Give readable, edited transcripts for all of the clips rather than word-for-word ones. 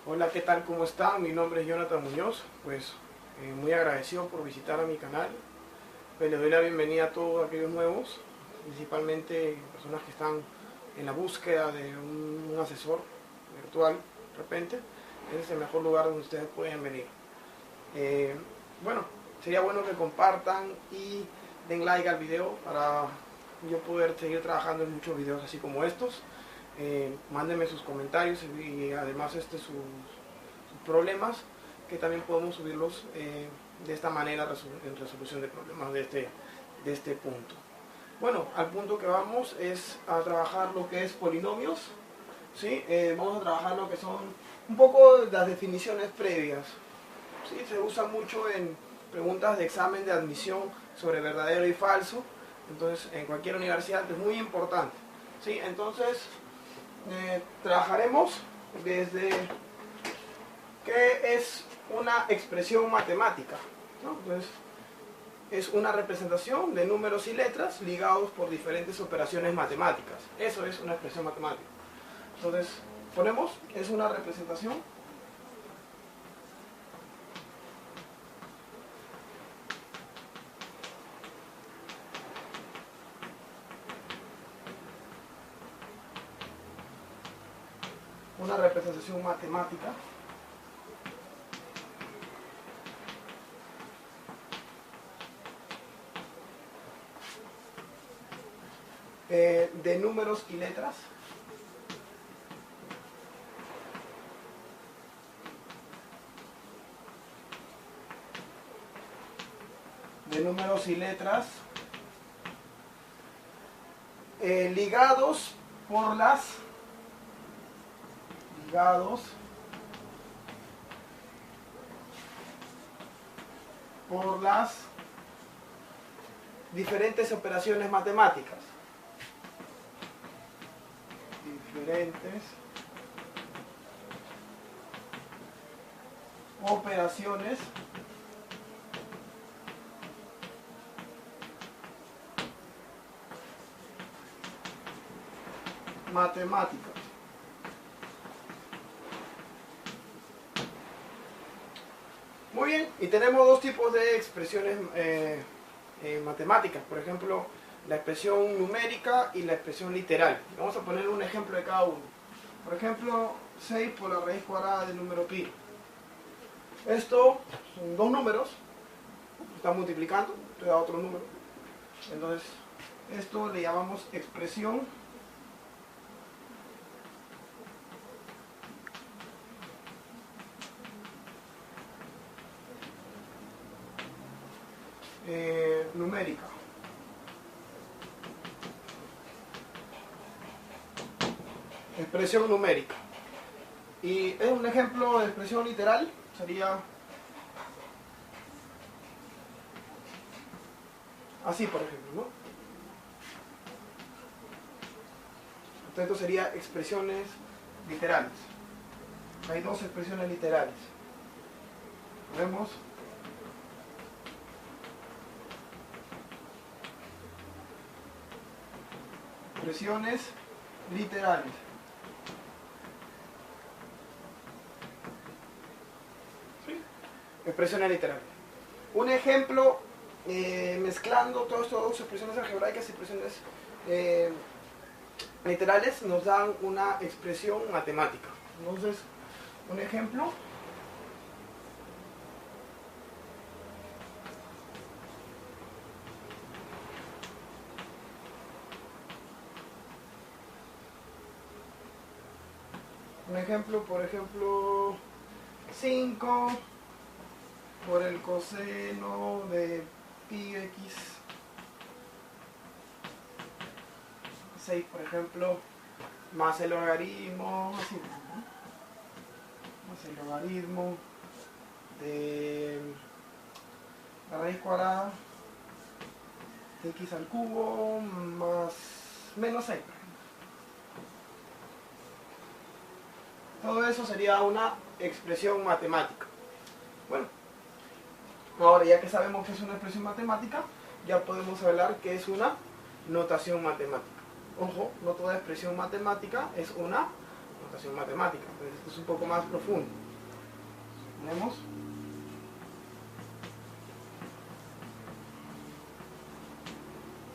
Hola, ¿qué tal? ¿Cómo están? Mi nombre es Jonathan Muñoz. Muy agradecido por visitar a mi canal. Les doy la bienvenida a todos aquellos nuevos, principalmente personas que están en la búsqueda de un asesor virtual de repente. Ese es el mejor lugar donde ustedes pueden venir. Eh, bueno, sería bueno que compartan y den like al video para yo poder seguir trabajando en muchos videos así como estos. Mándenme sus comentarios y además sus problemas, que también podemos subirlos de esta manera en resolución de problemas de este punto. Bueno, al punto que vamos es a trabajar lo que es polinomios. ¿Sí? Vamos a trabajar lo que son un poco las definiciones previas. ¿Sí? Se usa mucho en preguntas de examen de admisión sobre verdadero y falso. Entonces, en cualquier universidad es muy importante. ¿Sí? Entonces, trabajaremos desde qué es una expresión matemática, ¿no? Entonces, es una representación de números y letras ligados por diferentes operaciones matemáticas. Eso es una expresión matemática. Entonces, ponemos, es una representación matemática de números y letras ligados por las diferentes operaciones matemáticas. Diferentes operaciones matemáticas. Muy bien, y tenemos dos tipos de expresiones matemáticas, por ejemplo, la expresión numérica y la expresión literal. Vamos a poner un ejemplo de cada uno. Por ejemplo, 6 por la raíz cuadrada del número pi. Esto son dos números, están multiplicando, te da otro número. Entonces, esto le llamamos expresión numérica. Expresión numérica. Y es un ejemplo de expresión literal, sería así, por ejemplo, ¿no? Entonces, esto sería expresiones literales. Hay dos expresiones literales. Vemos expresiones literales. ¿Sí? Expresiones literales. Un ejemplo, mezclando todas estas dos expresiones algebraicas y expresiones literales, nos dan una expresión matemática. Entonces, un ejemplo. Por ejemplo, 5 por el coseno de pi x. 6, por ejemplo, más el logaritmo, así, ¿no? Más el logaritmo de la raíz cuadrada de x al cubo más menos 6. Todo eso sería una expresión matemática. Bueno, ahora ya que sabemos que es una expresión matemática, ya podemos hablar que es una notación matemática. Ojo, no toda expresión matemática es una notación matemática. Entonces, esto es un poco más profundo. Tenemos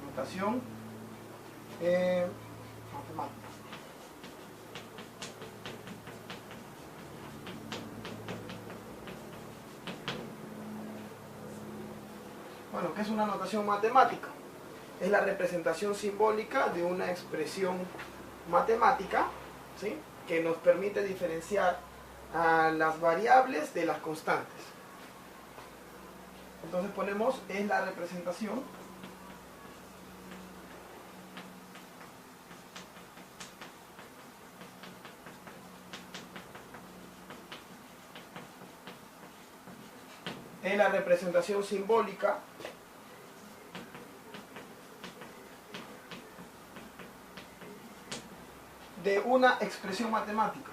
notación matemática. Bueno, ¿qué es una notación matemática? Es la representación simbólica de una expresión matemática, ¿sí?, que nos permite diferenciar a las variables de las constantes. Entonces ponemos, es la representación simbólica de una expresión matemática.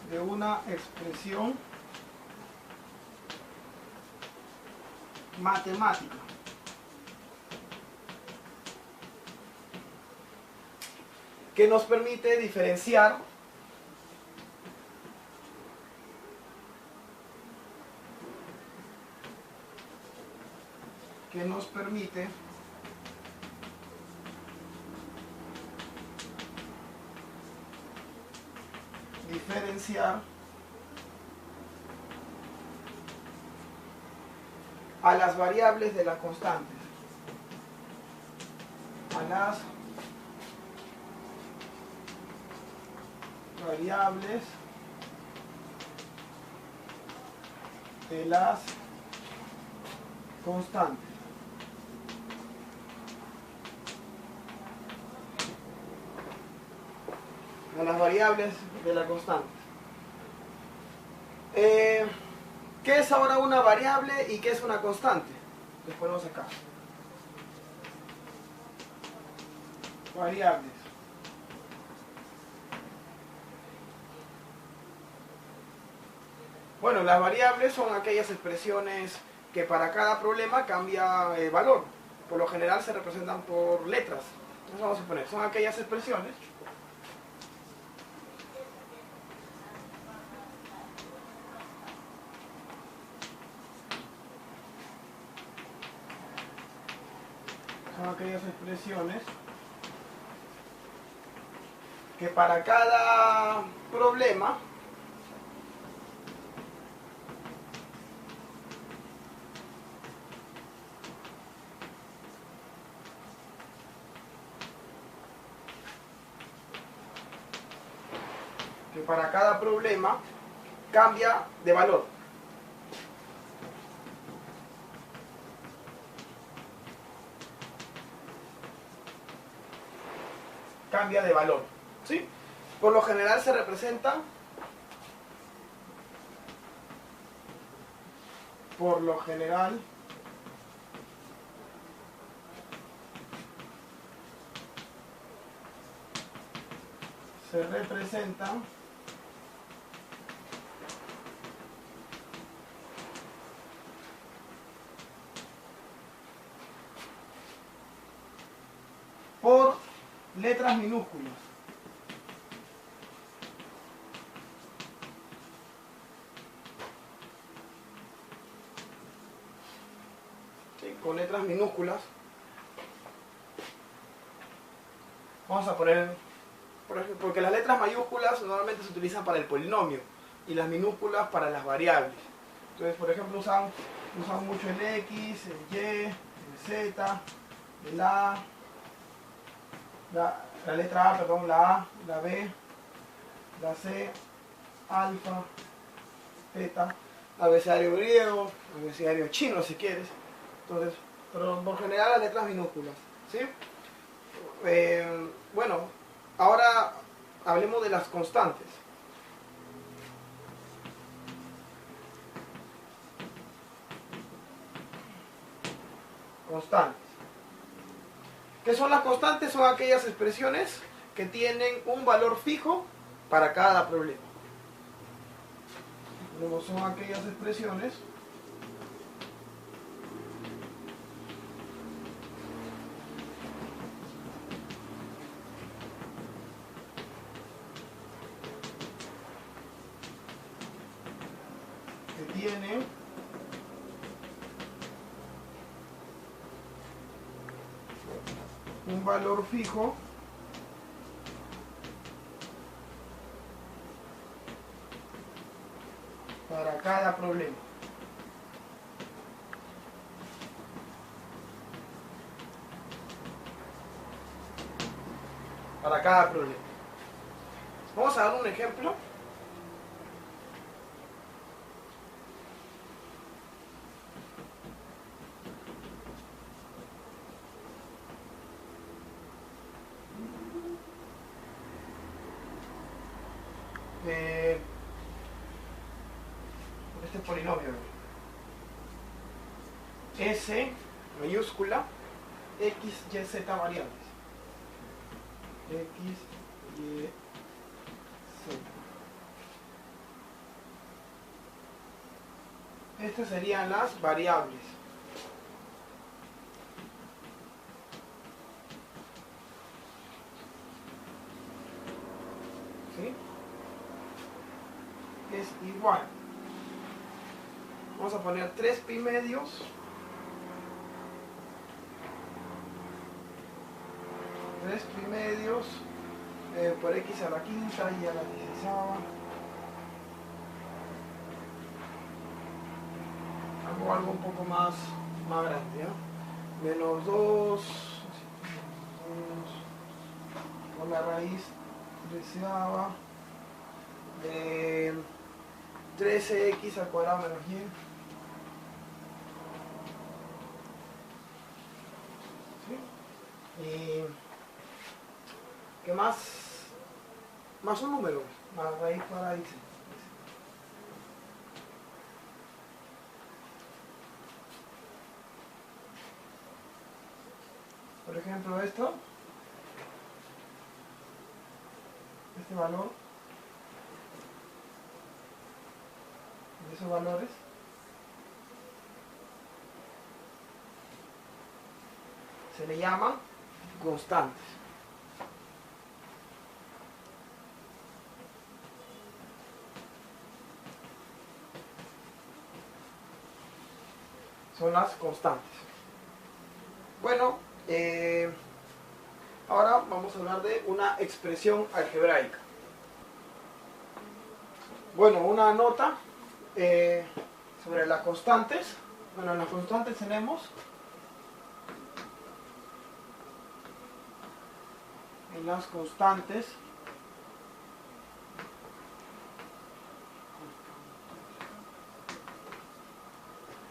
De una expresión matemática. Que nos permite diferenciar a las variables de las constantes. A las variables de las constantes. A las variables de la constante. ¿Qué es ahora una variable y qué es una constante? Les ponemos acá. Variables. Bueno, las variables son aquellas expresiones que para cada problema cambia el valor. Por lo general se representan por letras. Entonces vamos a suponer, son aquellas expresiones que para cada problema cambia de valor. Cambia de valor, ¿sí? Por lo general se representa por letras minúsculas. ¿Sí? Con letras minúsculas. Vamos a poner, por ejemplo, porque las letras mayúsculas normalmente se utilizan para el polinomio y las minúsculas para las variables. Entonces, por ejemplo, usamos mucho el X, el Y, el Z, el A, la letra A, perdón, la A, la B, la C, alfa, beta, abecedario griego, abecedario chino si quieres. Entonces, pero por general las letras minúsculas, ¿sí? Bueno, ahora hablemos de las constantes. Constantes. ¿Qué son las constantes? Son aquellas expresiones que tienen un valor fijo para cada problema. Luego son aquellas expresiones tiene un valor fijo para cada problema. Para cada problema. Vamos a dar un ejemplo. Este polinomio S mayúscula X, Y, Z variables. X, Y, Z. Estas serían las variables. ¿Sí? Es igual. Vamos a poner 3 pi medios por x a la quinta y a la 16ª. Hago algo un poco más grande, ¿ya? Menos 2 por la raíz 13ª de 13x al cuadrado menos y. ¿Sí? Y ¿qué más? Más un número, más raíz cuadrada. Por ejemplo, este valor, de esos valores, se le llaman constantes. Son las constantes. Bueno, ahora vamos a hablar de una expresión algebraica. Bueno, una nota sobre las constantes. Bueno, en las constantes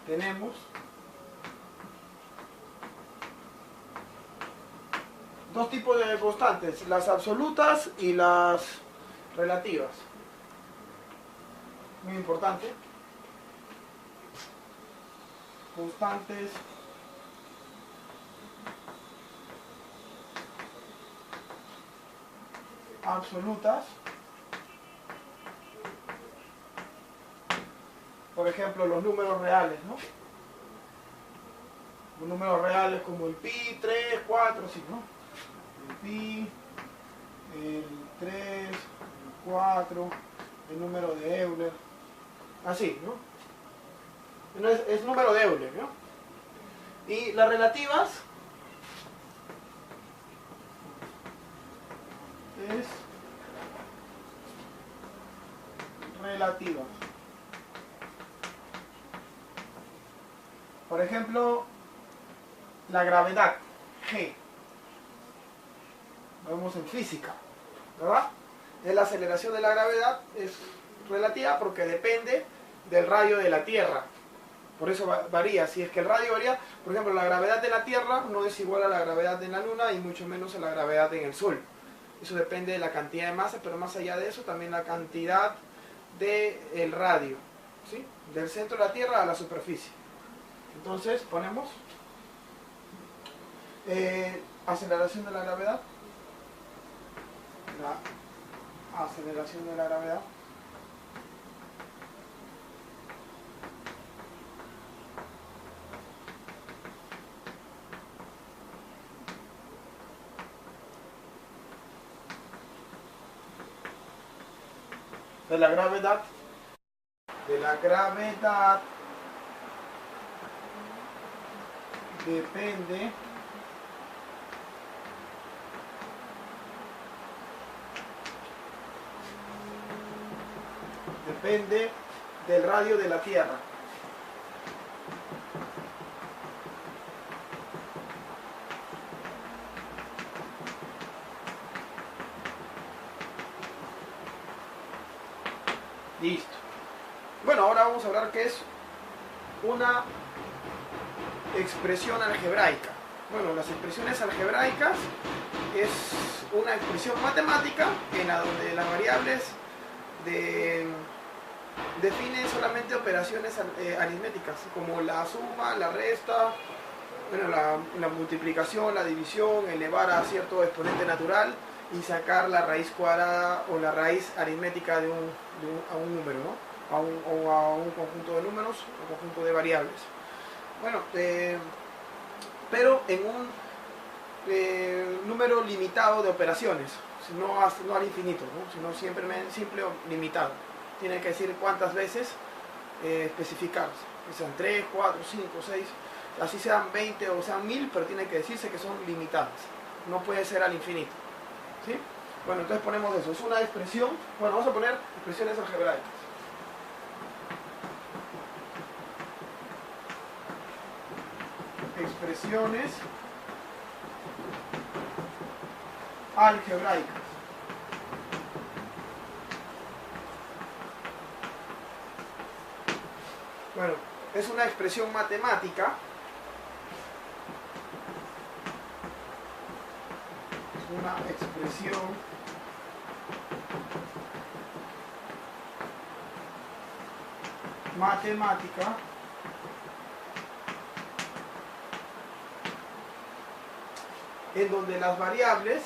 tenemos dos tipos de constantes, las absolutas y las relativas. Muy importante. Constantes absolutas. Por ejemplo, los números reales, ¿no? Los números reales como el pi, 3, 4, así, ¿no? El pi, el 3, el 4, el número de Euler, así, ¿no? Es número de Euler, ¿no? Y las relativas es relativa. Por ejemplo, la gravedad, G. Lo vemos en física, ¿verdad? La aceleración de la gravedad es relativa porque depende del radio de la Tierra. Por eso varía. Si es que el radio varía, por ejemplo, la gravedad de la Tierra no es igual a la gravedad de la Luna y mucho menos a la gravedad en el Sol. Eso depende de la cantidad de masa, pero más allá de eso también la cantidad del radio, ¿sí? Del centro de la Tierra a la superficie. Entonces ponemos aceleración de la gravedad. La aceleración de la gravedad de la gravedad depende del radio de la Tierra. Listo. Bueno, ahora vamos a hablar qué es una expresión algebraica. Bueno, las expresiones algebraicas es una expresión matemática en la donde las variables definen solamente operaciones aritméticas, como la suma, la resta, bueno, la multiplicación, la división, elevar a cierto exponente natural y sacar la raíz cuadrada o la raíz aritmética a un número, ¿no? O a un conjunto de números o conjunto de variables. Bueno, pero en un número limitado de operaciones, no al infinito, ¿no? Sino simple o limitado. Tiene que decir cuántas veces especificar, que sean 3, 4, 5, 6, así sean 20 o sean 1000, pero tiene que decirse que son limitadas, no puede ser al infinito, ¿sí? Bueno, entonces ponemos eso, es una expresión, bueno, vamos a poner expresiones algebraicas. Expresiones algebraicas. Bueno, es una expresión matemática. Es una expresión matemática en donde las variables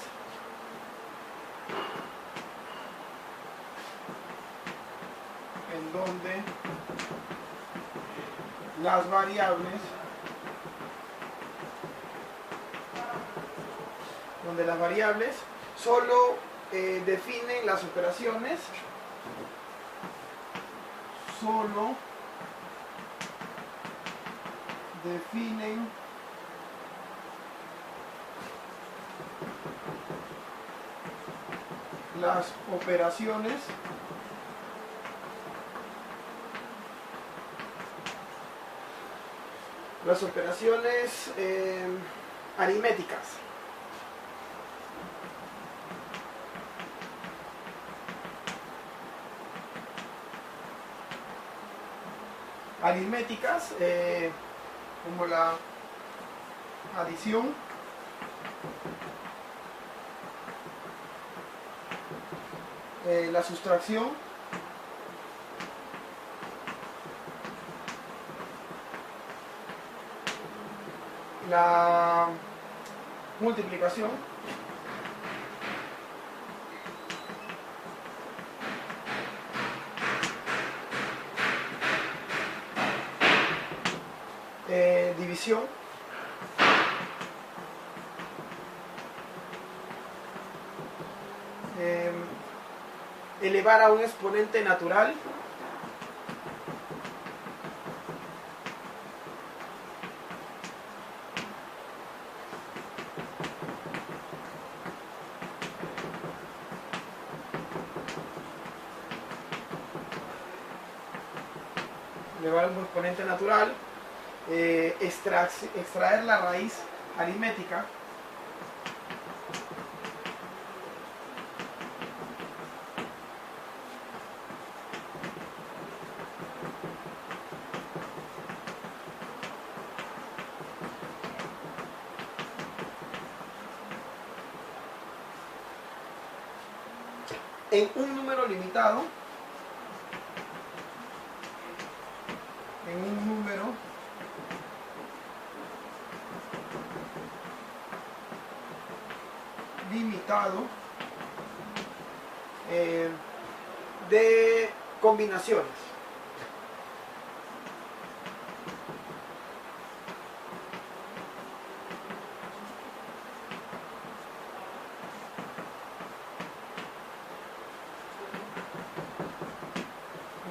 solo definen las operaciones, solo definen las operaciones aritméticas. Aritméticas, como la adición, la sustracción, la multiplicación, división, elevar a un exponente natural, extraer la raíz aritmética, en un número limitado, de combinaciones.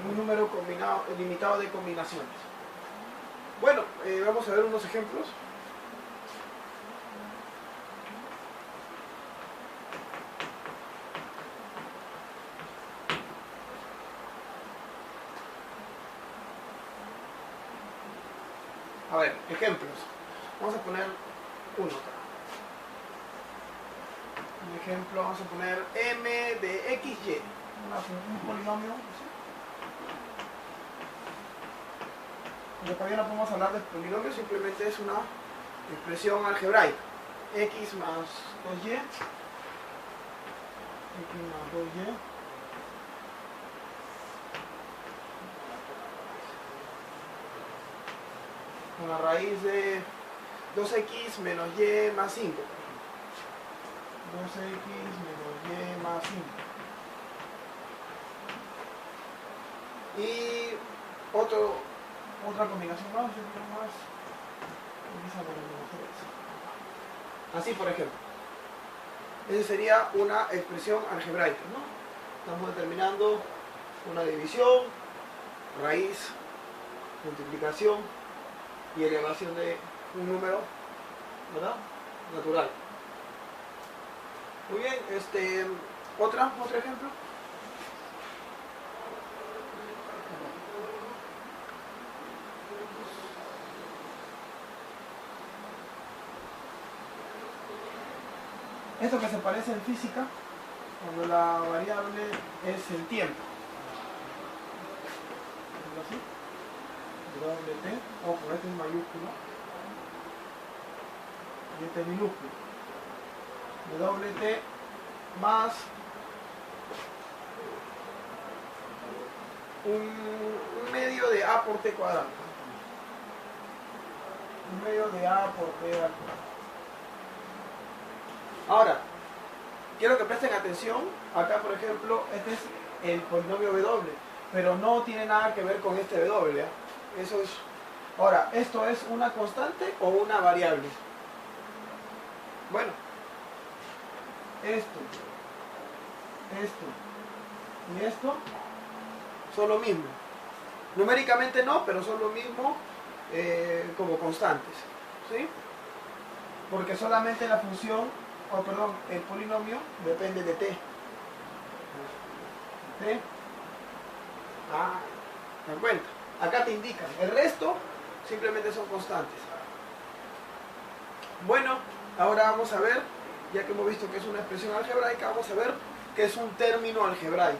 Un número limitado de combinaciones. Bueno, vamos a ver unos ejemplos. A ver, ejemplos. Vamos a poner uno acá. Un ejemplo, vamos a poner m de xy. Un polinomio. Pero todavía no podemos hablar de polinomio, simplemente es una expresión algebraica. X más 2y. X más 2y. Con la raíz de 2x menos y más 5. 2x menos y más 5. Y otra combinación más, así por ejemplo. Esa sería una expresión algebraica, ¿no? Estamos determinando una división, raíz, multiplicación y elevación de un número, ¿verdad?, natural. Muy bien, otro ejemplo. Esto que se parece en física, cuando la variable es el tiempo. Así. WT, ojo, este es mayúsculo y este es minúsculo. WT más un medio de A por T cuadrado. Un medio de A por T al cuadrado. Ahora, quiero que presten atención. Acá, por ejemplo, este es el polinomio W, pero no tiene nada que ver con este W, ¿eh? Eso es. Ahora, ¿esto es una constante o una variable? Bueno, esto y esto son lo mismo. Numéricamente no, pero son lo mismo como constantes, ¿sí? Porque solamente la función, el polinomio depende de t. ¿Sí? ¿Te das cuenta? Acá te indican. El resto simplemente son constantes. Bueno, ahora vamos a ver, ya que hemos visto que es una expresión algebraica, vamos a ver qué es un término algebraico.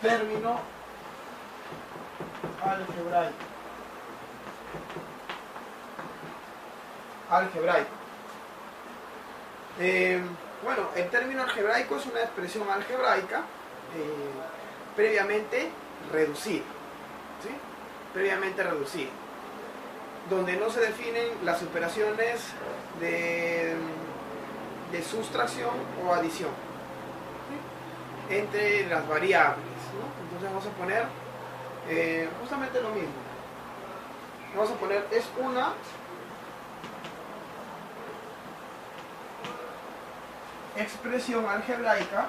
Término algebraico. Bueno, el término algebraico es una expresión algebraica previamente reducida, ¿sí? Previamente reducida, donde no se definen las operaciones de sustracción o adición, ¿sí?, entre las variables, ¿no? Entonces vamos a poner justamente lo mismo. Vamos a poner, es una expresión algebraica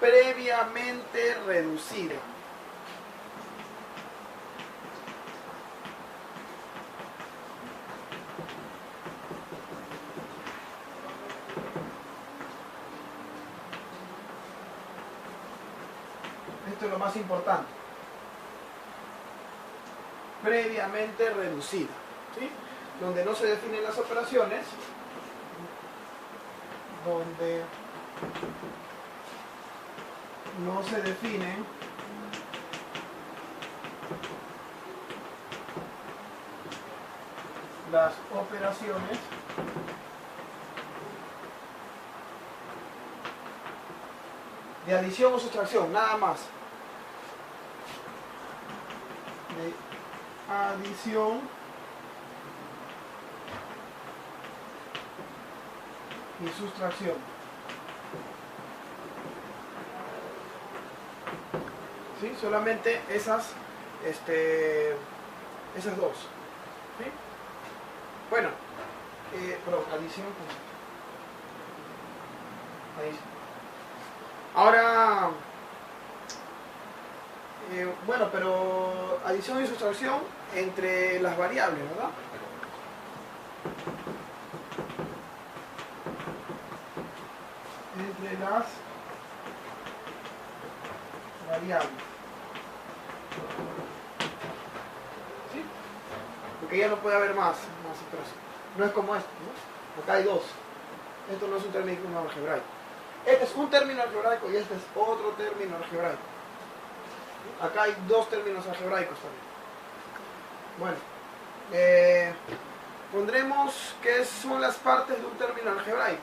previamente reducida. Esto es lo más importante. Previamente reducida, ¿sí? Donde no se definen las operaciones, donde no se definen las operaciones de adición o sustracción, nada más. De adición y sustracción. ¿Sí? Solamente esas dos. ¿Sí? Bueno, pero adición. Ahora, bueno, pero adición y sustracción entre las variables, ¿verdad? Entre las variables. ¿Sí? Porque ya no puede haber más operación. No es como esto, ¿no? Acá hay dos. Esto no es un término algebraico. Este es un término algebraico y este es otro término algebraico. Acá hay dos términos algebraicos también. Bueno, pondremos qué son las partes de un término algebraico.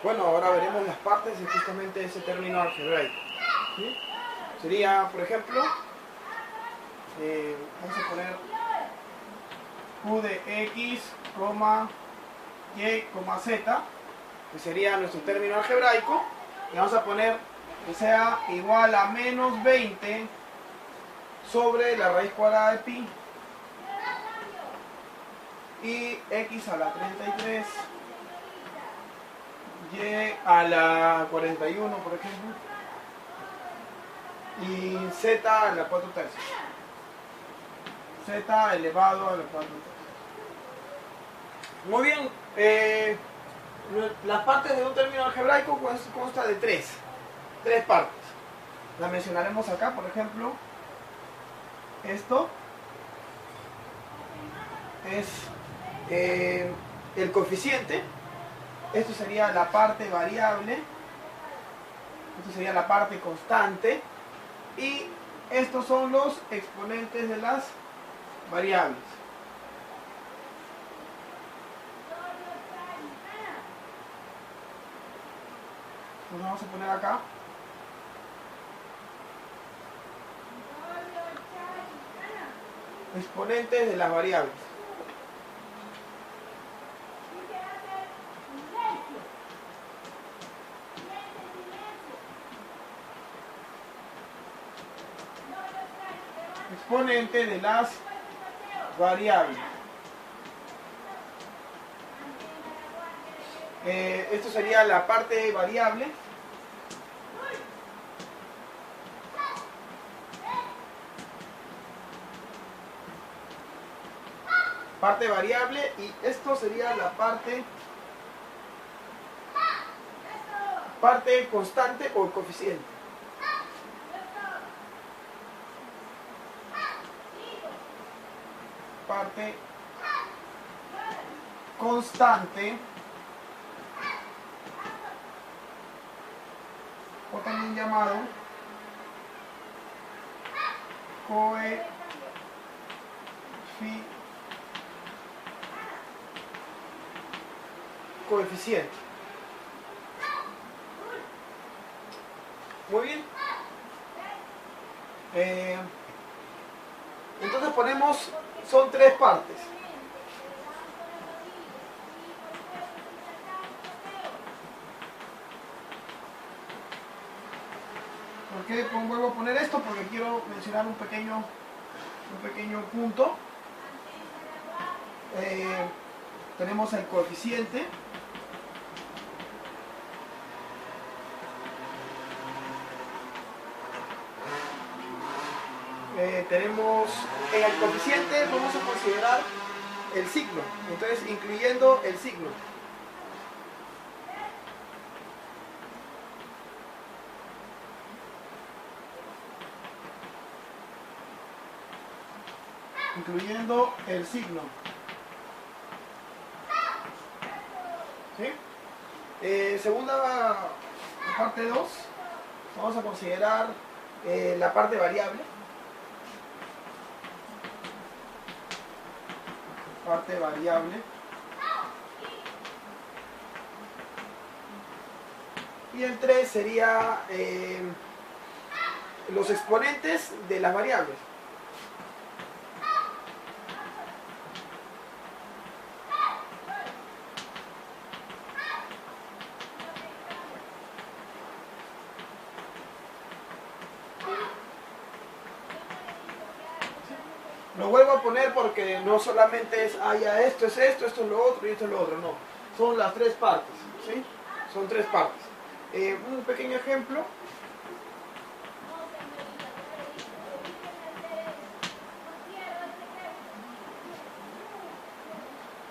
Bueno, ahora veremos las partes de justamente ese término algebraico. ¿Sí? Sería, por ejemplo, vamos a poner q de x, y, z, que sería nuestro término algebraico, y vamos a poner que sea igual a menos 20 sobre la raíz cuadrada de pi y x a la 33 y a la 41, por ejemplo, y z a la 4 tercios, z elevado a la 4 tercios. Muy bien, las partes de un término algebraico consta de tres partes. Las mencionaremos acá, por ejemplo, esto es el coeficiente, esto sería la parte variable, esto sería la parte constante, y estos son los exponentes de las variables. Entonces vamos a poner acá exponentes de las variables. Exponente de las variables. Esto sería la parte variable. Parte variable, y esto sería la parte constante o coeficiente. Parte constante o también llamado coeficiente. Muy bien. Entonces ponemos, son tres partes. ¿Por qué vuelvo a poner esto? Porque quiero mencionar un pequeño punto. Tenemos el coeficiente. Tenemos en el coeficiente, vamos a considerar el signo, entonces incluyendo el signo. Incluyendo el signo. ¿Sí? Segunda parte 2, vamos a considerar la parte variable. Parte variable. Y el 3 sería los exponentes de las variables. Lo vuelvo a poner porque no solamente es, ya esto es esto, esto es lo otro y esto es lo otro, no. Son las tres partes, ¿sí? Son tres partes. Un pequeño ejemplo.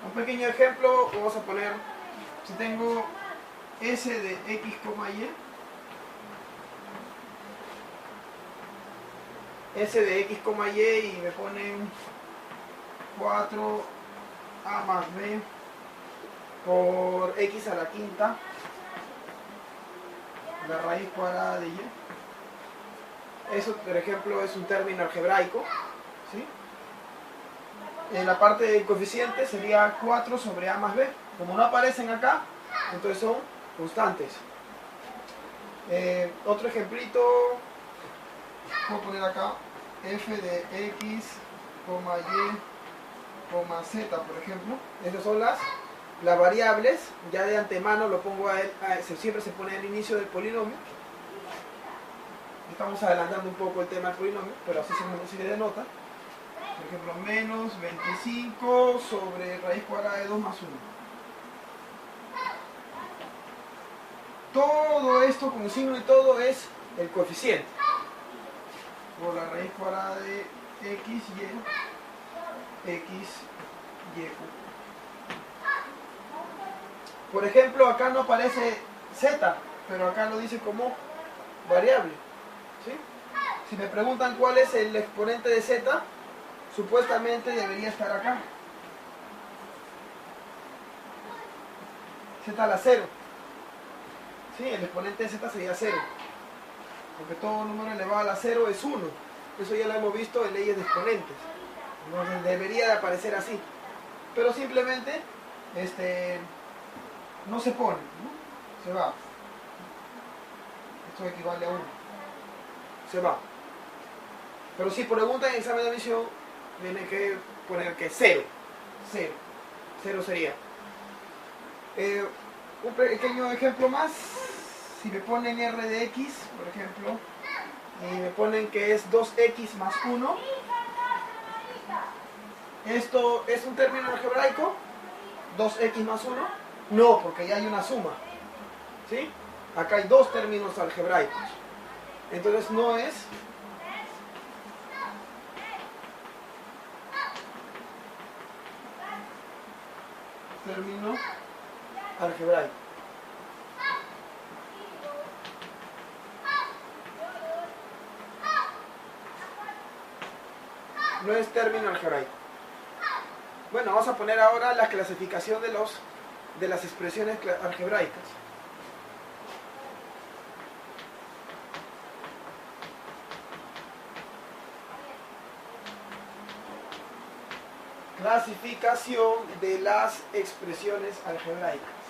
Un pequeño ejemplo, vamos a poner, si tengo S de X, Y, S de X, Y y me ponen 4A más B por X a la quinta, la raíz cuadrada de Y. Eso, por ejemplo, es un término algebraico, ¿sí? En la parte del coeficiente sería 4 sobre A más B. Como no aparecen acá, entonces son constantes. Otro ejemplito, voy a poner acá f de x, y, z, por ejemplo. Estas son las variables. Ya de antemano lo pongo siempre se pone al inicio del polinomio. Estamos adelantando un poco el tema del polinomio, pero así se denota. Por ejemplo, menos 25 sobre raíz cuadrada de 2 más 1. Todo esto con signo y todo es el coeficiente. Por la raíz cuadrada de x, y. Por ejemplo, acá no aparece z, pero acá lo dice como variable, ¿sí? Si me preguntan cuál es el exponente de z, supuestamente debería estar acá. Z a la 0. ¿Sí? El exponente de z sería 0. Porque todo número elevado a la 0 es 1. Eso ya lo hemos visto en leyes de exponentes. Entonces debería de aparecer así. Pero simplemente no se pone, ¿no? Se va. Esto equivale a 1. Se va. Pero si preguntan en examen de admisión, tienen que poner que 0. 0. 0 sería. Un pequeño ejemplo más. Si me ponen r de x, por ejemplo, y me ponen que es 2x más 1, ¿esto es un término algebraico? ¿2x más 1? No, porque ya hay una suma, ¿sí? Acá hay dos términos algebraicos. Entonces no es término algebraico. No es término algebraico. Bueno, vamos a poner ahora la clasificación de las expresiones algebraicas. Clasificación de las expresiones algebraicas.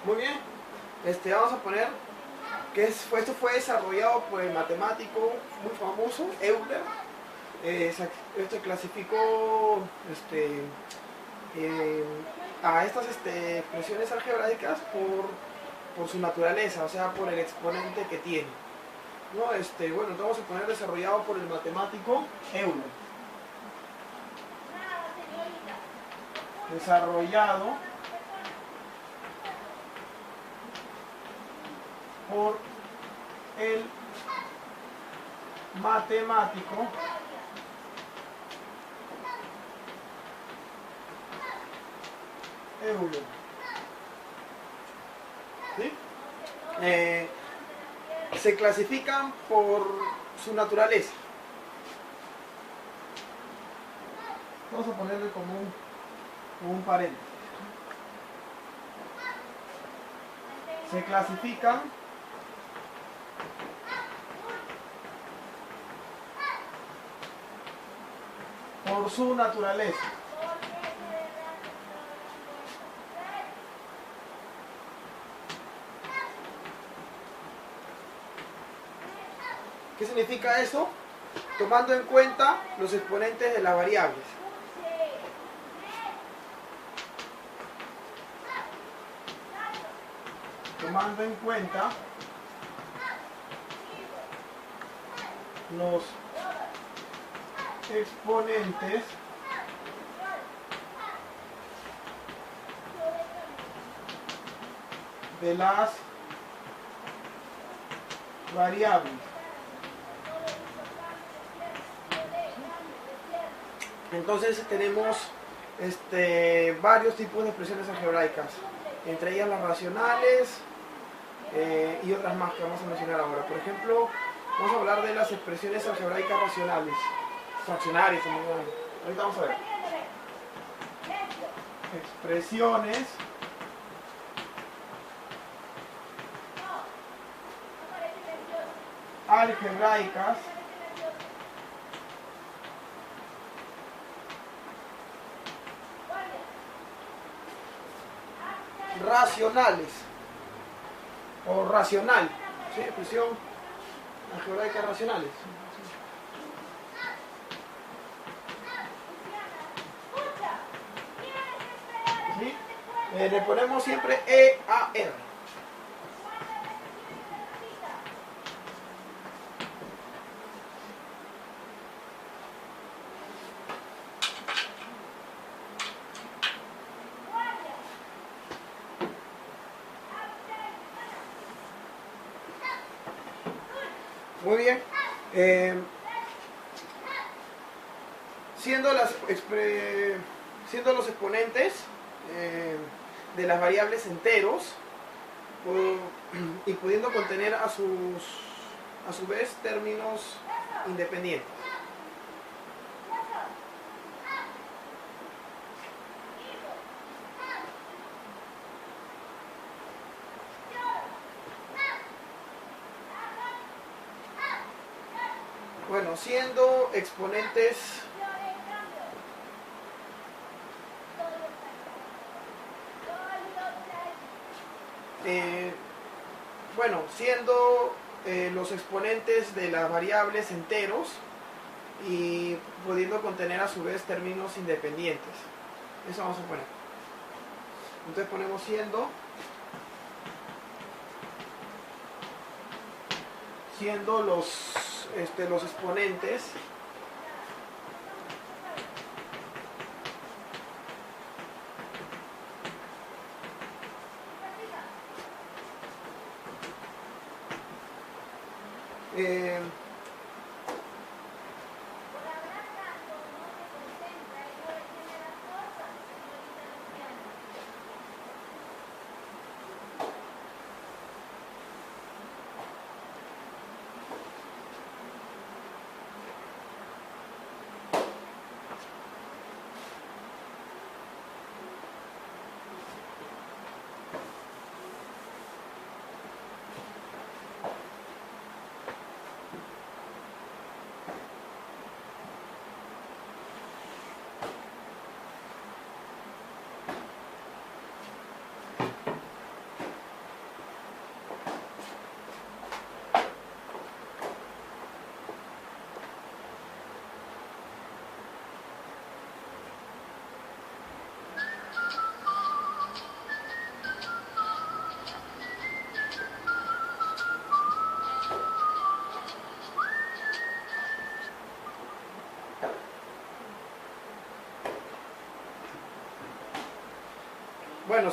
Muy bien, vamos a poner que esto fue desarrollado por el matemático muy famoso, Euler. Clasificó a estas expresiones algebraicas por su naturaleza, o sea, por el exponente que tiene, ¿no? Bueno, vamos a poner desarrollado por el matemático Euler. Desarrollado por el matemático Euler. ¿Sí? Se clasifican por su naturaleza. Vamos a ponerle como un paréntesis. Se clasifican por su naturaleza. ¿Qué significa eso? Tomando en cuenta los exponentes de las variables. Tomando en cuenta los exponentes de las variables. Entonces tenemos varios tipos de expresiones algebraicas, entre ellas las racionales y otras más que vamos a mencionar ahora. Por ejemplo, vamos a hablar de las expresiones algebraicas racionales, fraccionarias también. Ahorita vamos a ver. Expresiones algebraicas racionales o racional, ¿sí? Expresión algebraica racionales. ¿Sí? Le ponemos siempre EAR. Muy bien. Siendo los exponentes de las variables enteros y pudiendo contener a su vez términos independientes. Bueno, siendo exponentes siendo los exponentes de las variables enteros y pudiendo contener a su vez términos independientes. Eso vamos a poner. Entonces ponemos siendo los exponentes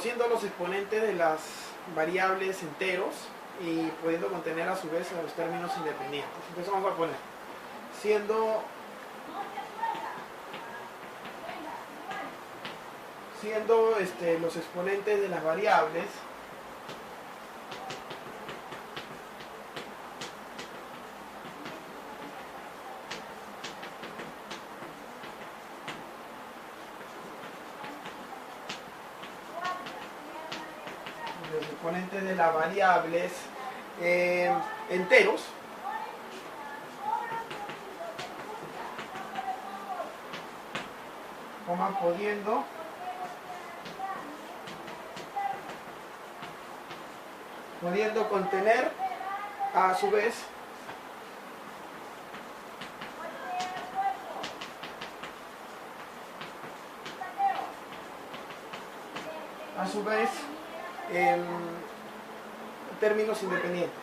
siendo los exponentes de las variables enteros y pudiendo contener a su vez a los términos independientes. Entonces vamos a poner siendo los exponentes de las variables enteros, pudiendo contener a su vez a su vez términos independientes.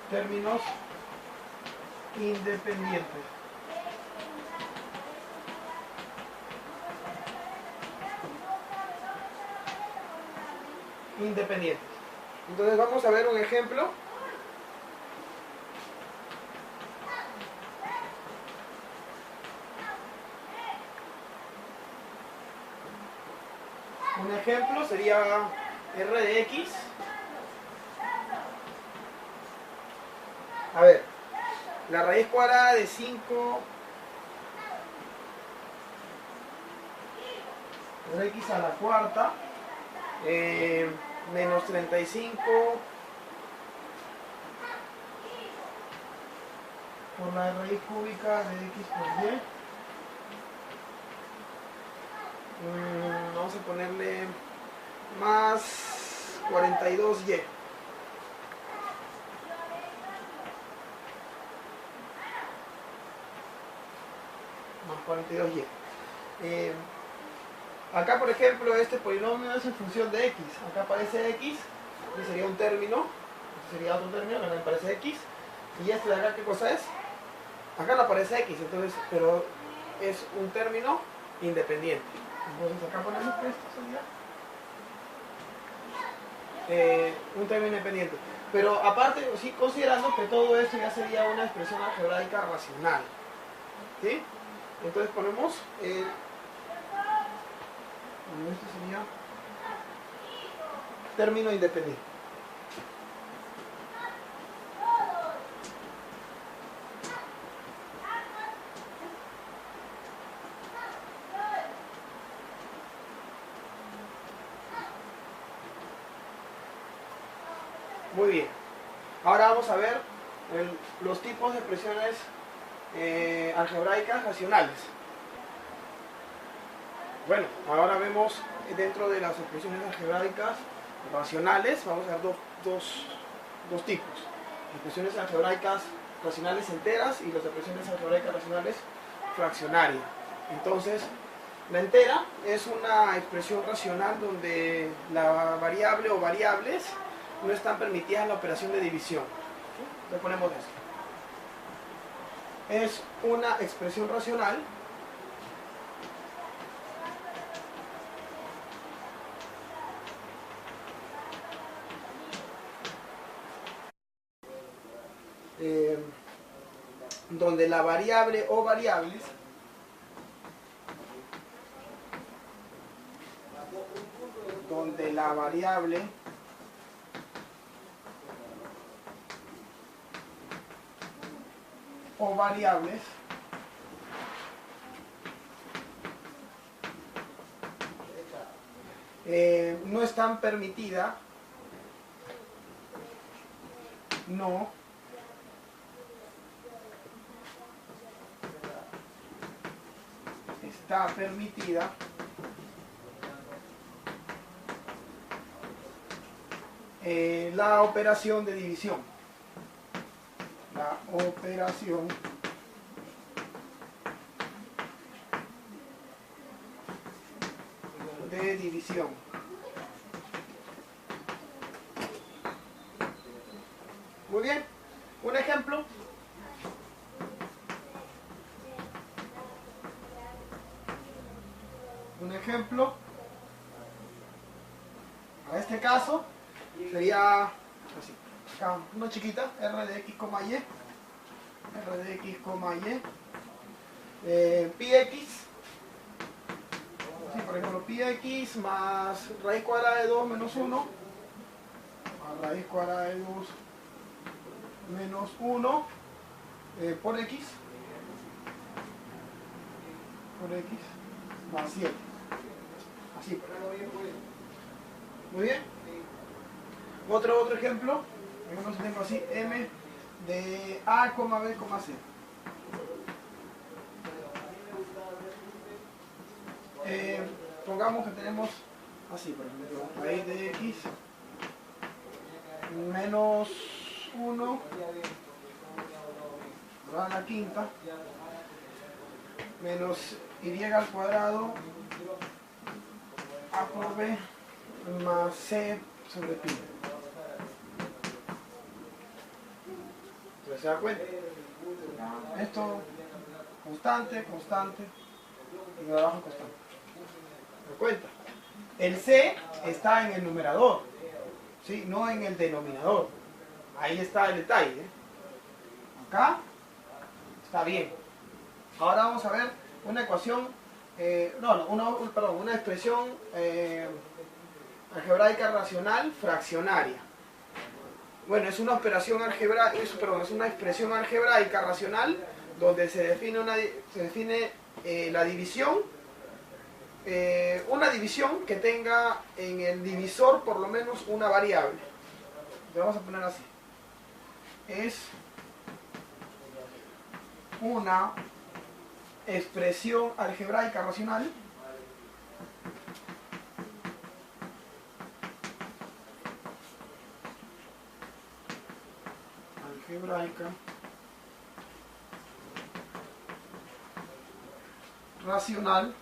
Términos independientes. Independientes. Entonces vamos a ver un ejemplo. Un ejemplo sería r de x. A ver, la raíz cuadrada de 5 de x a la cuarta menos 35 por la raíz cúbica de x por y. Vamos a ponerle más 42y. Más 42y. Acá, por ejemplo, este polinomio es en función de x. Acá aparece x, que sería un término. Este sería otro término, acá aparece x. Y este de acá, ¿qué cosa es? Acá no aparece x, entonces, pero es un término independiente. Entonces acá ponemos que esto sería un término independiente. Pero aparte, sí, considerando que todo esto ya sería una expresión algebraica racional. ¿Sí? Entonces ponemos esto sería término independiente. Muy bien. Ahora vamos a ver los tipos de expresiones algebraicas racionales. Bueno, ahora vemos dentro de las expresiones algebraicas racionales, vamos a ver dos tipos. Expresiones algebraicas racionales enteras y las expresiones algebraicas racionales fraccionarias. Entonces, la entera es una expresión racional donde la variable o variables no están permitidas en la operación de división. Le ponemos esto. Es una expresión racional donde la variable o variables no están permitidas, no está permitida la operación de división. La operación de división. Muy bien. Un ejemplo. A este caso sería así. Acá una chiquita, r de x, y. R de x, y. Pi x. Sí, por ejemplo, pi x más raíz cuadrada de 2 menos 1. Más raíz cuadrada de 2 menos 1 por x. Más 7. Así. Muy bien. Otro ejemplo. Vamos a ejemplo así. M de A, B, C. Pongamos que tenemos así, por ejemplo, raíz de x menos 1 a la quinta menos y al cuadrado a por b más c sobre pi. Entonces se da cuenta. Esto constante, constante y de abajo constante. ¿Se da cuenta? El c está en el numerador, ¿sí? No en el denominador. Ahí está el detalle, ¿eh? Acá está bien. Ahora vamos a ver una ecuación, una expresión algebraica racional fraccionaria. Bueno, es una operación algebraica, es una expresión algebraica racional donde se define la división, una división que tenga en el divisor por lo menos una variable. Lo vamos a poner así. Es una expresión algebraica racional racional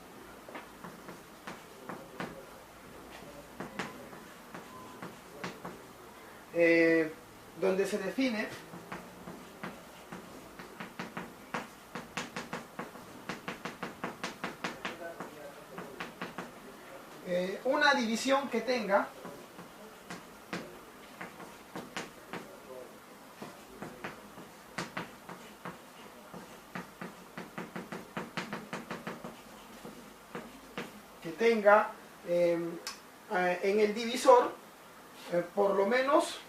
donde se define una división que tenga en el divisor por lo menos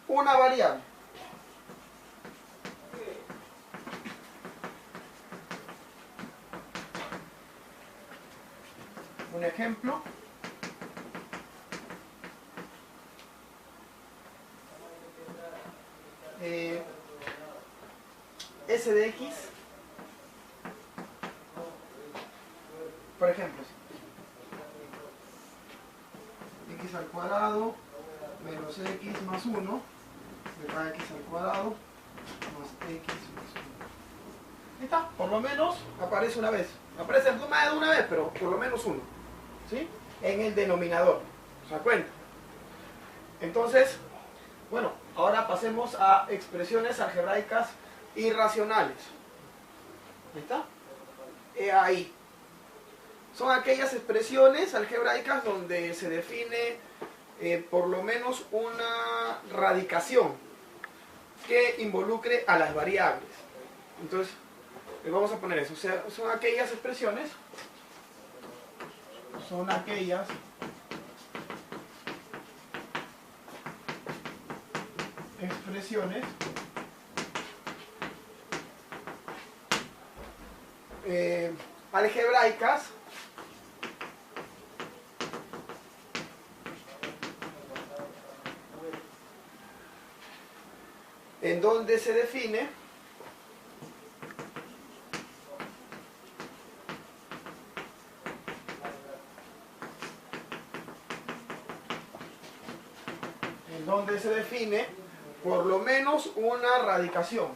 una variable. Un ejemplo. S de x, por ejemplo, x al cuadrado menos x más 1 de x al cuadrado más x más 1. Ahí está, por lo menos aparece una vez. Aparece más de una vez, pero por lo menos uno, ¿sí? En el denominador. ¿Se da cuenta? Entonces, bueno, ahora pasemos a expresiones algebraicas irracionales. ¿Ahí está? Ahí. Son aquellas expresiones algebraicas donde se define por lo menos una radicación que involucre a las variables. Entonces, vamos a poner eso. O sea, son aquellas expresiones algebraicas en donde se define por lo menos una radicación.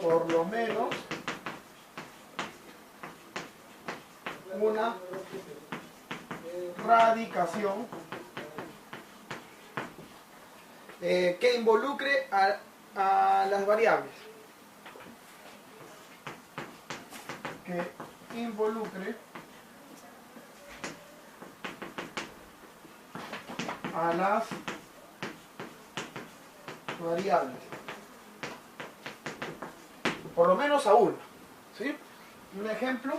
Por lo menos una radicación que involucre a las variables. Que involucre a las variables. Por lo menos a una. ¿Sí? Un ejemplo.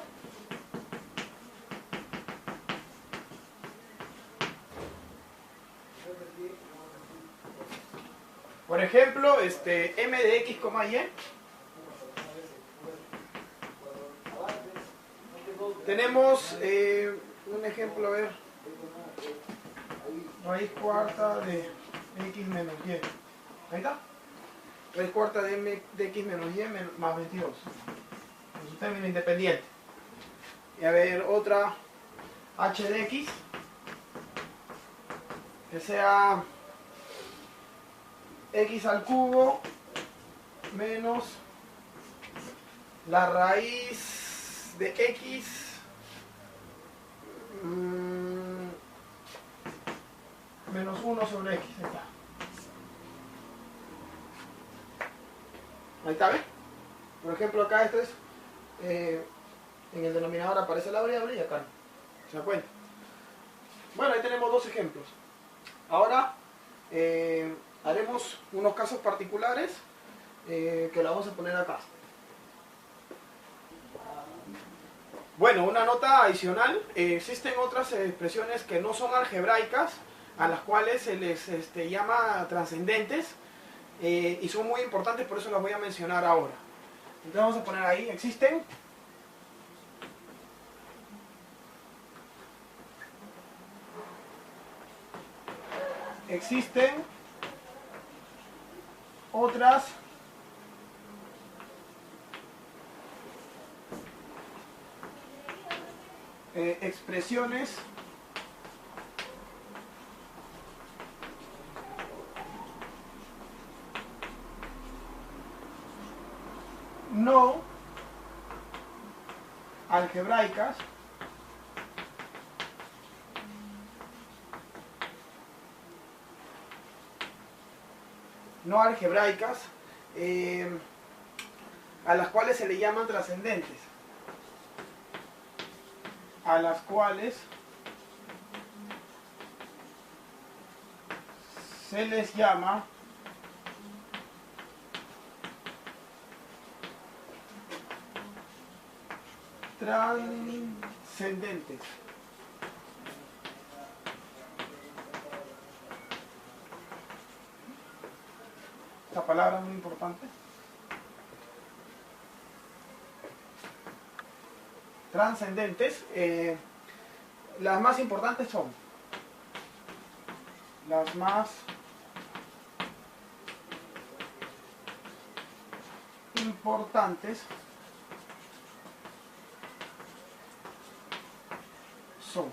Por ejemplo, m de x, y. Tenemos un ejemplo, a ver. Raíz cuarta de x menos y. Ahí está. Raíz cuarta de x menos y más 22. en su término independiente. Y a ver, otra h de x, que sea x al cubo menos la raíz de x menos 1 sobre x. Ahí está. Ahí está, ¿ves? Por ejemplo, acá esto es, en el denominador aparece la variable y acá no. ¿Se da cuenta? Bueno, ahí tenemos dos ejemplos. Ahora haremos unos casos particulares que lo vamos a poner acá. Bueno, una nota adicional, existen otras expresiones que no son algebraicas, a las cuales se les llama trascendentes, y son muy importantes, por eso las voy a mencionar ahora. Entonces vamos a poner ahí, existen otras expresiones no algebraicas a las cuales se le llaman trascendentes, a las cuales se les llama trascendentes. Esta palabra es muy importante. Trascendentes. Las más importantes son las más importantes son,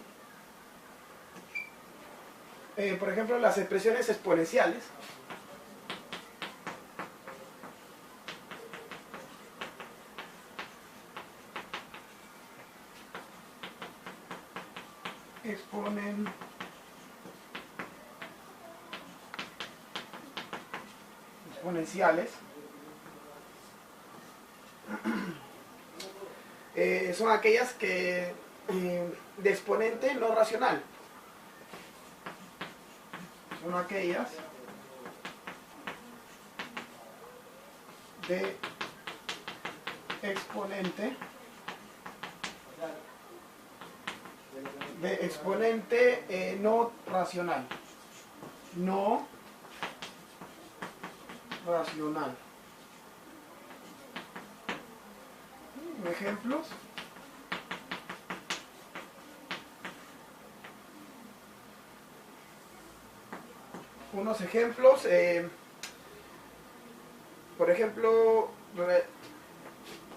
por ejemplo, las expresiones exponenciales. Exponenciales son aquellas que de exponente no racional, son aquellas de exponente no racional, ejemplos. Unos ejemplos, por ejemplo,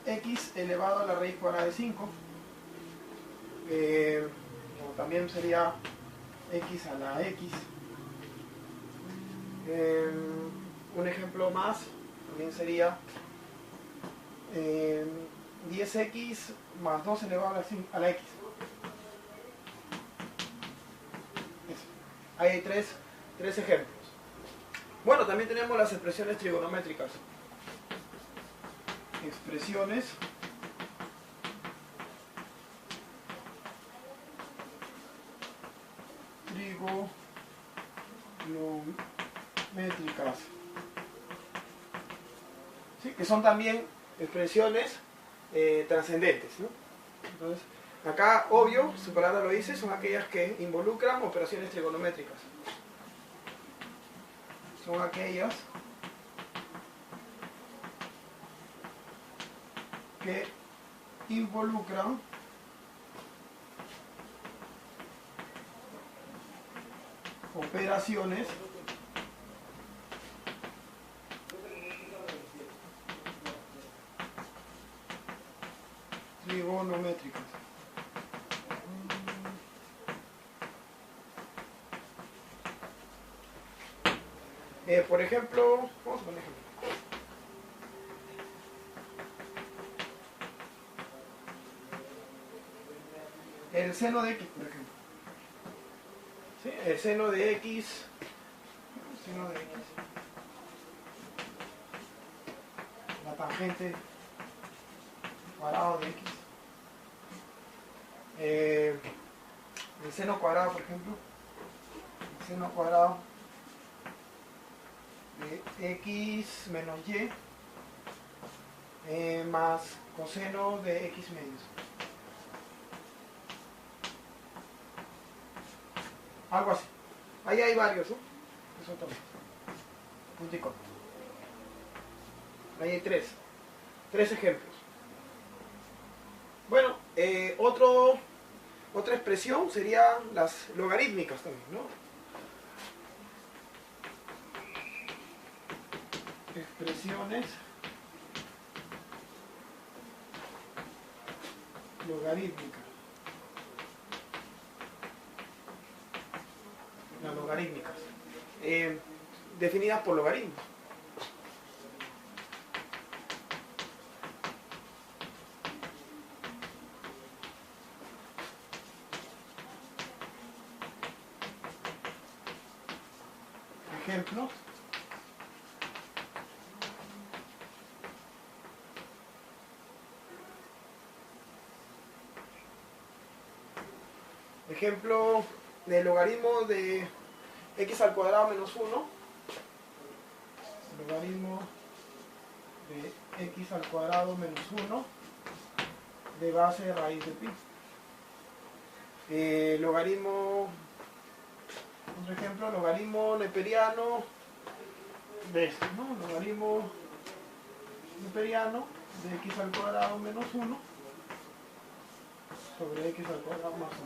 x elevado a la raíz cuadrada de 5, o también sería x a la x. Un ejemplo más también sería 10x más 2 elevado a la x. Ahí hay tres ejemplos. Bueno, también tenemos las expresiones trigonométricas. Expresiones trigonométricas, ¿sí? Que son también expresiones trascendentes, ¿no? Entonces, acá, obvio, su palabra lo dice, son aquellas que involucran operaciones trigonométricas. Son aquellas que involucran operaciones trigonométricas. Por ejemplo, vamos a poner ejemplo. El seno de x, por ejemplo. ¿Sí? El seno de x. Seno de x. La tangente cuadrado de x. El seno cuadrado, por ejemplo. El seno cuadrado de x menos y más coseno de x medios. Algo así. Ahí hay varios, ¿no? Eso también. Puntico. Ahí hay tres ejemplos. Bueno, otra expresión sería las logarítmicas también, ¿no? Expresiones logarítmicas. Las logarítmicas. Definidas por logaritmos. Ejemplos. Ejemplo del logaritmo de x al cuadrado menos 1. Logaritmo de x al cuadrado menos 1 de base de raíz de pi. Logaritmo, otro ejemplo, logaritmo neperiano de este, ¿no? Logaritmo neperiano de x al cuadrado menos 1 sobre x al cuadrado más 1.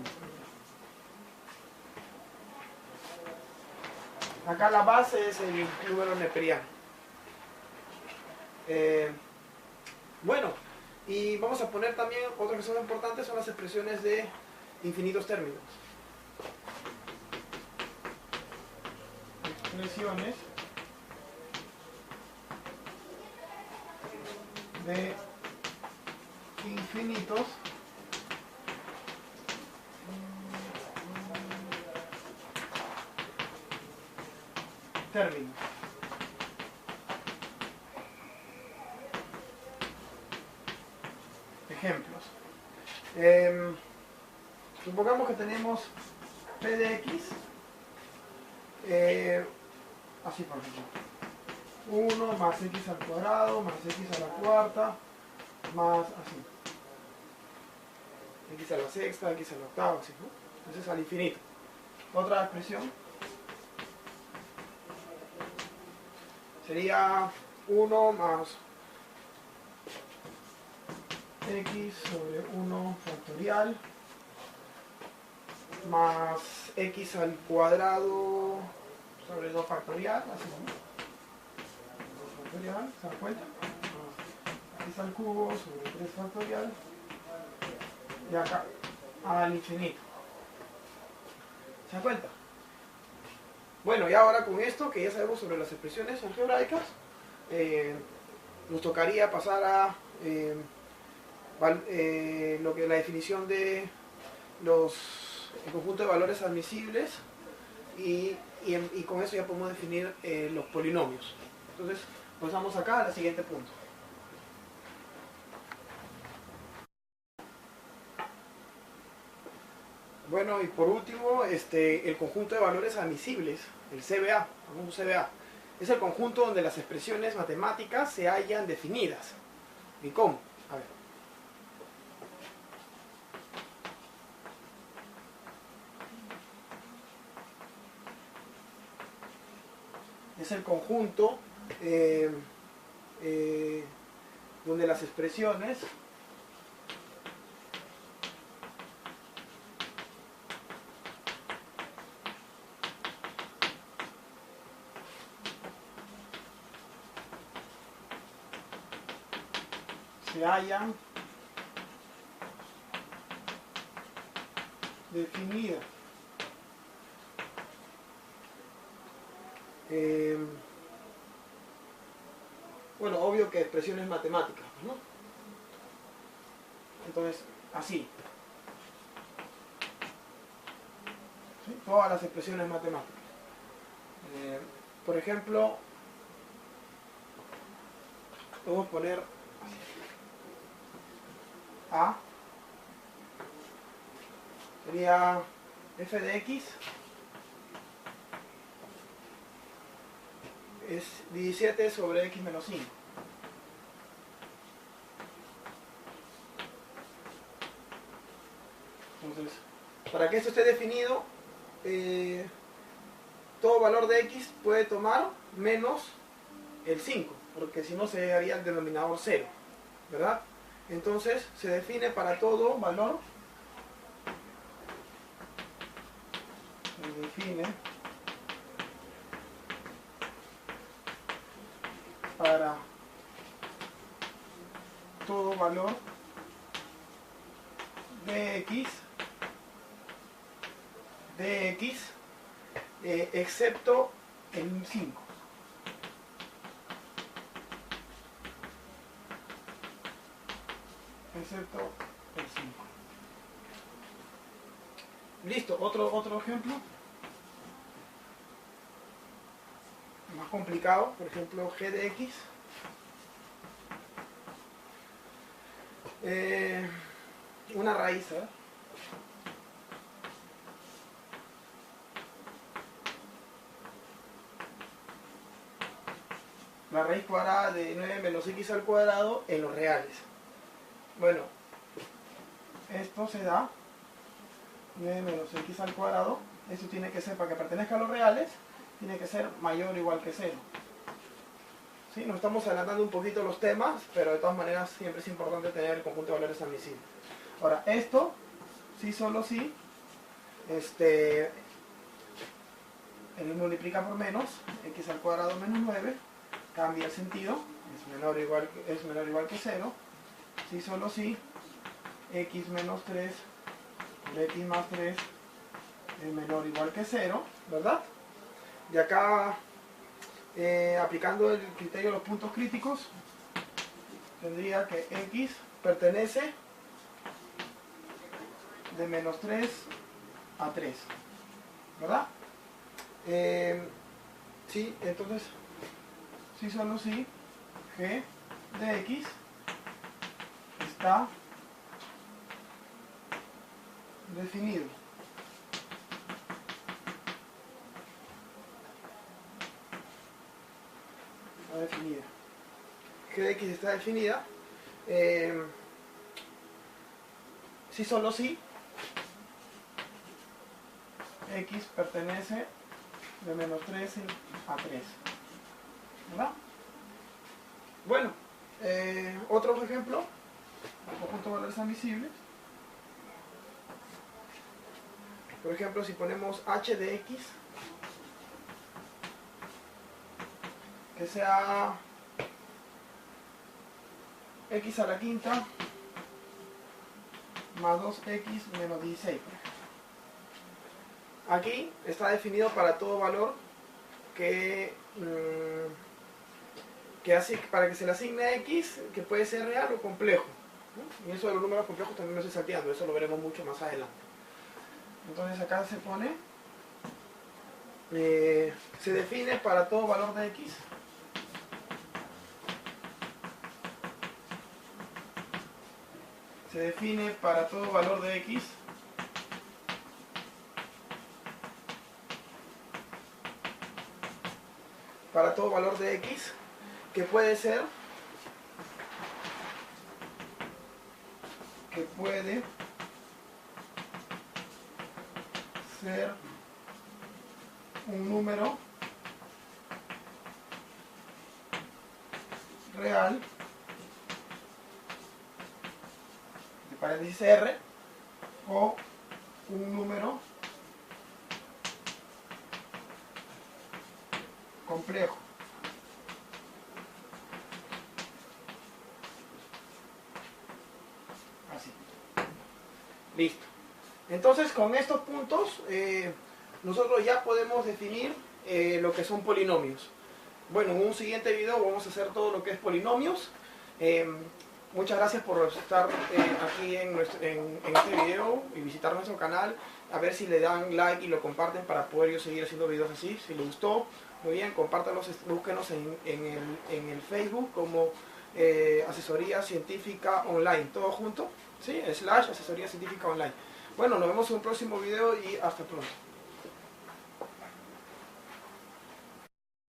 Acá la base es el número neperiano. Bueno, y vamos a poner también, otras que son importantes son las expresiones de infinitos términos. Expresiones de infinitos términos. Ejemplos. Supongamos que tenemos p de x, así por ejemplo, 1 más x al cuadrado más x a la cuarta más así, x a la sexta, x a la octava, así, ¿no? Entonces al infinito. Otra expresión sería 1 más x sobre 1 factorial más x al cuadrado sobre 2 factorial, así, ¿no? 2 factorial, ¿se dan cuenta? Más x al cubo sobre 3 factorial y acá al infinito. ¿Se dan cuenta? Bueno, y ahora con esto que ya sabemos sobre las expresiones algebraicas, nos tocaría pasar a lo que es la definición de el conjunto de valores admisibles y con eso ya podemos definir los polinomios. Entonces pasamos acá al siguiente punto. Bueno, y por último, el conjunto de valores admisibles, el CBA, un CBA, es el conjunto donde las expresiones matemáticas se hallan definidas. ¿Y cómo? A ver. Es el conjunto donde las expresiones se hallan definida. Bueno, obvio que expresiones matemáticas, ¿no? Entonces, así. ¿Sí? Todas las expresiones matemáticas. Por ejemplo, podemos poner A, sería f de x es 17 sobre x menos 5. Entonces, para que esto esté definido, todo valor de x puede tomar menos el 5, porque si no se haría el denominador 0, ¿verdad? Entonces se define para todo valor, se define para todo valor de x, excepto el 5. Excepto el 5. Listo, otro ejemplo. Más complicado, por ejemplo, g de x. Una raíz, ¿eh? La raíz cuadrada de 9 menos x al cuadrado en los reales. Bueno, esto se da 9 menos x al cuadrado. Esto tiene que ser, para que pertenezca a los reales, tiene que ser mayor o igual que 0. ¿Sí? Nos estamos adelantando un poquito los temas, pero de todas maneras siempre es importante tener el conjunto de valores admisibles. Ahora, esto, sí, solo sí, él multiplica por menos, x al cuadrado menos 9, cambia el sentido, es menor o igual que 0, sí, solo sí, x menos 3 por x más 3 es menor o igual que 0, ¿verdad? Y acá, aplicando el criterio de los puntos críticos, tendría que x pertenece de menos 3 a 3, ¿verdad? Sí, entonces, sí, solo sí, g de x está definido. Está definida. G de x está definida. Sí, solo sí, x pertenece de menos 3 a 3, ¿verdad? Bueno, otro ejemplo, conjunto de valores admisibles. Por ejemplo, si ponemos h de x, que sea x a la quinta más 2x menos 16. Aquí está definido para todo valor para que se le asigne a x, que puede ser real o complejo, ¿no? Y eso de los números complejos también me estoy salteando, eso lo veremos mucho más adelante. Entonces acá se pone, se define para todo valor de x, se define para todo valor de x que puede ser un número real de paréntesis R o un número complejo. Así. Listo. Entonces, con estos puntos, nosotros ya podemos definir lo que son polinomios. Bueno, en un siguiente video vamos a hacer todo lo que es polinomios. Muchas gracias por estar aquí en este video y visitar nuestro canal. A ver si le dan like y lo comparten para poder yo seguir haciendo videos así. Si les gustó, muy bien, compártanlos, búsquenos en el Facebook como Asesoría Científica Online, todo junto, ¿sí? / Asesoría Científica Online. Bueno, nos vemos en un próximo video y hasta pronto.